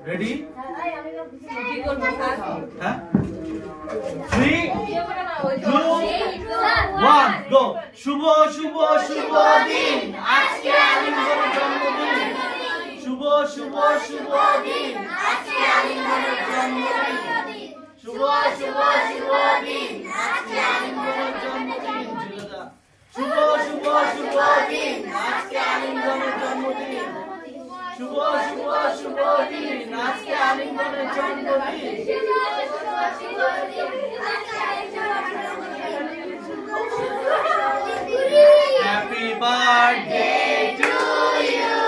Ready? 3, 2, 1, go. শুভ শুভ শুভ দিন আজকে আলিঙ্গনের জন্মদিন। শুভ শুভ শুভ দিন আজকে আলিঙ্গনের জন্মদিন। শুভ শুভ শুভ দিন আজকে আলিঙ্গনের জন্মদিন। শুভ শুভ শুভ দিন আজকে আলিঙ্গনের জন্মদিন। শুভ শুভ শুভ দিন আজকে আলিঙ্গনের জন্মদিন। Happy birthday to you.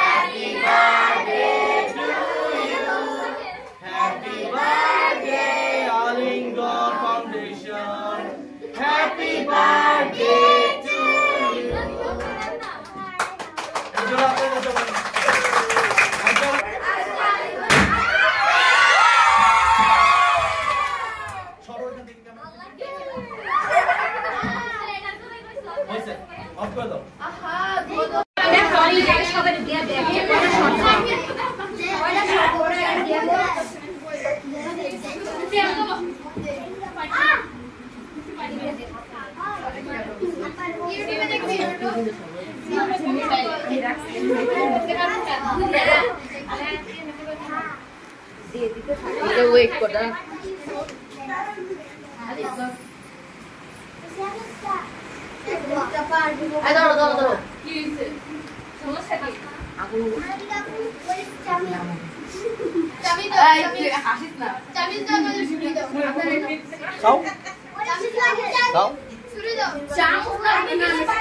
Happy birthday to you. Happy birthday Alingon Foundation. Happy birthday to you.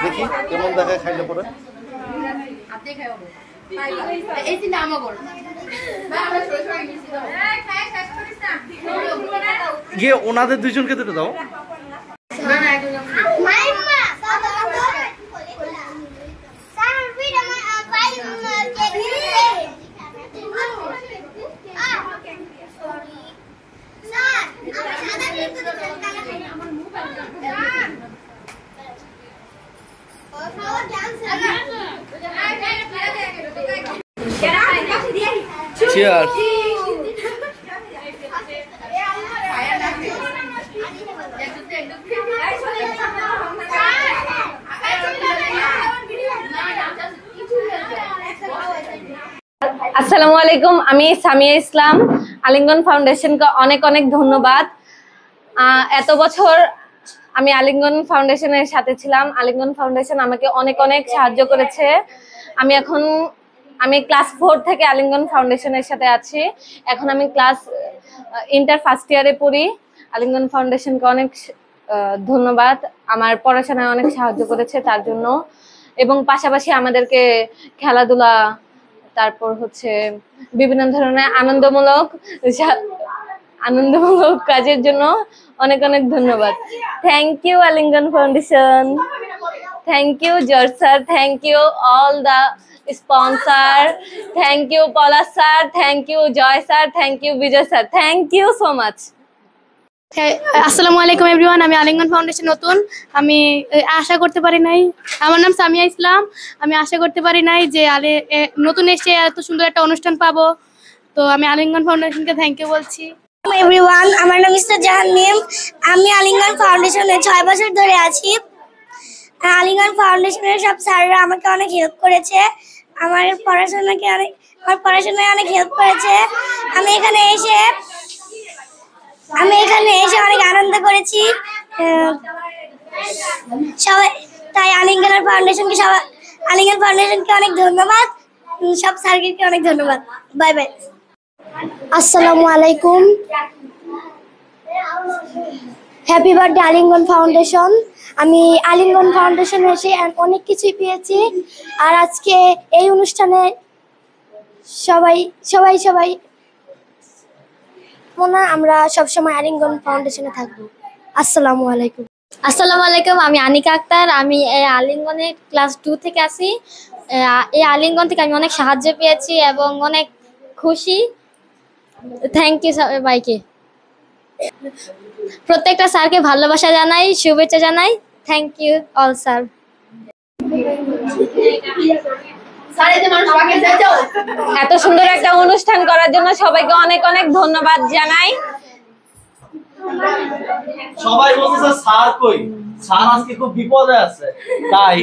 দেখি কেমন দেখা খাইলে পরে গিয়ে ওনাদের দুইজনকে দুটো দাও। Cheers. আসসালামু আলাইকুম, আমি সামিয়া ইসলাম। আলিঙ্গন ফাউন্ডেশনকে অনেক অনেক ধন্যবাদ। এত বছর আমি আলিঙ্গন ফাউন্ডেশনের সাথে ছিলাম। আলিঙ্গন ফাউন্ডেশন আমাকে অনেক অনেক সাহায্য করেছে। আমি ক্লাস 4 থেকে আলিঙ্গন ফাউন্ডেশনের সাথে আছি। এখন আমি ক্লাস ইন্টার ফার্স্ট ইয়ারে পড়ি। আলিঙ্গন ফাউন্ডেশনকে অনেক ধন্যবাদ, আমার পড়াশোনায় অনেক সাহায্য করেছে তার জন্য। এবং পাশাপাশি আমাদেরকে খেলাধুলা, তারপর হচ্ছে বিভিন্ন ধরনের আনন্দমূলক কাজের জন্য অনেক অনেক ধন্যবাদ। Thank you Alingan foundation, thank you George sir, thank you all the sponsor, thank you Palash sir, thank you Joy sir, thank you Bijoy sir, thank you so much. আসসালামু আলাইকুম এভরিওয়ান, আমি আলিঙ্গন ফাউন্ডেশন নতুন। আমি আশা করতে পারি নাই, আমার নাম সামিয়া ইসলাম। আমি আশা করতে পারি নাই যে নতুন এসে এত সুন্দর একটা অনুষ্ঠান পাবো। তো আমি আলিঙ্গন ফাউন্ডেশনকে থ্যাংক ইউ বলছি। এভরিওয়ান, আমার নাম মিস্টার জাহান্নাম। আমি আলিঙ্গন ফাউন্ডেশনে 6 বছর ধরে আছি। আলিঙ্গন ফাউন্ডেশনের সব স্যাররা আমাকে অনেক হেল্প করেছে, আমার পড়াশোনায় অনেক হেল্প করেছে। আমি এখানে এসে অনেক আনন্দ করেছি। সবাই তাই আলিঙ্গন ফাউন্ডেশনকে অনেক ধন্যবাদ, সব স্যারকে অনেক ধন্যবাদ। Bye bye. আসসালামু আলাইকুম, হ্যাপি বার্থডে আলিঙ্গন ফাউন্ডেশন। আমি আলিঙ্গন ফাউন্ডেশনে এসে অনেক কিছুই পেয়েছি। আর আজকে এই অনুষ্ঠানে সবাই আমরা সবসময় আলিঙ্গন ফাউন্ডেশনে থাকবো। আসসালামু আলাইকুম। আসসালামু আলাইকুম, আমি আনিকা আক্তার। আমি এই আলিঙ্গনে ক্লাস 2 থেকে আসি। এই আলিঙ্গন থেকে আমি অনেক সাহায্য পেয়েছি এবং অনেক খুশি। থ্যাংক ইউ সবাইকে, প্রত্যেকটা স্যারকে ভালোবাসা জানাই, শুভেচ্ছা জানাই। Thank you all sir. এত সুন্দর একটা অনুষ্ঠান করার জন্য সবাইকে অনেক অনেক ধন্যবাদ জানাই। সবাই বলতেছে স্যার কই, স্যার আজকে খুব বিপদে আছে, তাই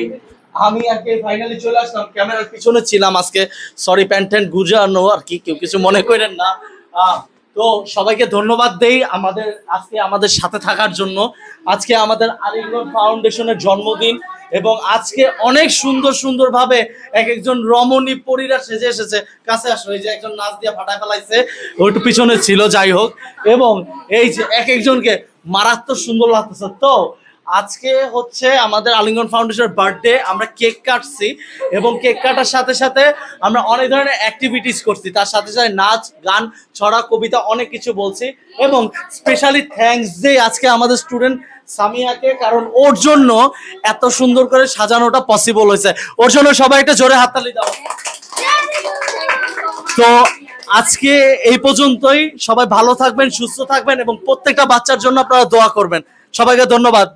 আমি আজকে ফাইনালি চলে আসলাম, ক্যামেরার পিছনে ছিলাম আজকে, সরি প্যান্ট গুজানো আর কি, কেউ কিছু মনে করেন না। তো সবাইকে ধন্যবাদ দেই আজকে আমাদের সাথে থাকার জন্য। আজকে আমাদের আলিঙ্গন ফাউন্ডেশনের জন্মদিন এবং আজকে অনেক সুন্দর ভাবে এক একজন রমণী পরীরা সেজে এসেছে। কাছে আসো, এই যে একজন নাচ দিয়ে ফাটায় ফেলাইছে, ওইটু পিছনে ছিল, যাই হোক। এবং এই যে এক একজনকে মারাত্মক সুন্দর লাগতেছে। তো আজকে হচ্ছে আমাদের আলিঙ্গন ফাউন্ডেশনের বার্থডে, আমরা কেক কাটছি এবং কেক কাটার সাথে সাথে আমরা অনেক ধরনের অ্যাক্টিভিটিস করছি, তার সাথে সাথে নাচ গান ছড়া কবিতা অনেক কিছু বলছি এবং স্পেশালি থ্যাঙ্কস দেই আজকে আমাদের স্টুডেন্ট সামিয়াকে, কারণ ওর জন্য এত সুন্দর করে সাজানোটা পসিবল হয়েছে। ওর জন্য সবাই একটা জোরে হাততালি দাও। তো আজকে এই পর্যন্তই, সবাই ভালো থাকবেন, সুস্থ থাকবেন এবং প্রত্যেকটা বাচ্চার জন্য আপনারা দোয়া করবেন। সবাইকে ধন্যবাদ।